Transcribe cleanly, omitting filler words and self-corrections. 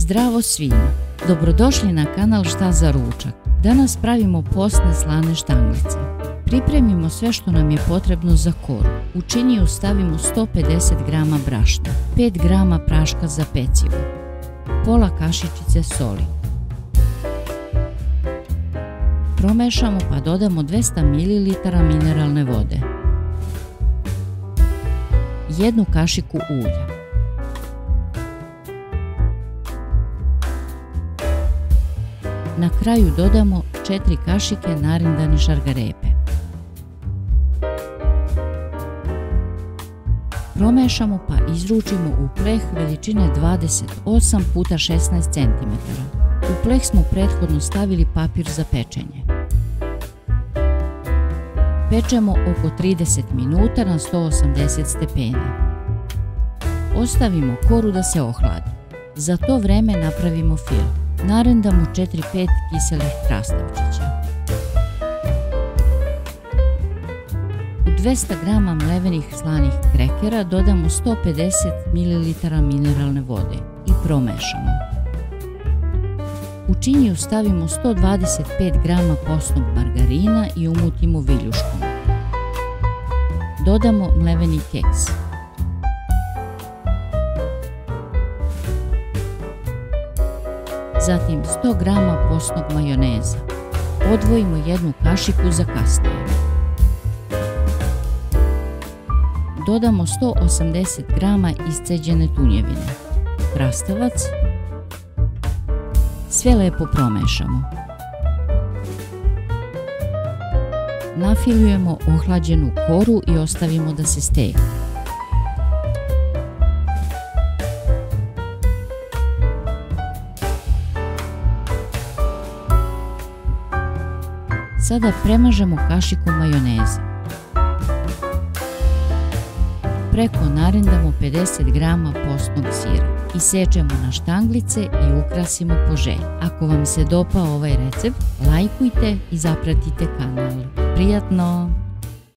Zdravo svima! Dobrodošli na kanal Šta za ručak. Danas pravimo postne slane štanglice. Pripremimo sve što nam je potrebno za koru. U činiju stavimo 150 g brašna, 5 g praška za pecivo, pola kašičice soli. Promešamo pa dodamo 200 ml mineralne vode, 1 kašiku ulja, na kraju dodamo 4 kašike narindane šargarepe. Promešamo pa izručimo u pleh veličine 28 x 16 cm. U pleh smo prethodno stavili papir za pečenje. Pečemo oko 30 minuta na 180 stepeni. Ostavimo koru da se ohladi. Za to vreme napravimo fil. Narendamo 4-5 kiselih krastavčića. U 200 g mlevenih slanih krekera dodamo 150 ml mineralne vode i promešamo. U činiju stavimo 125 g postnog margarina i umutimo viljuškom. Dodamo mleveni keks. Zatim 100 g postnog majoneza. Odvojimo 1 kašiku za kasnije. Dodamo 180 g isceđene tunjevine, krastavac. Sve lepo promešamo. Nafilujemo ohlađenu koru i ostavimo da se stegne. Sada premažemo kašiku majoneza. Preko narendamo 50 g postnog sira. Isečemo na štanglice i ukrasimo po želji. Ako vam se dopao ovaj recept, lajkujte i zapratite kanal. Prijatno!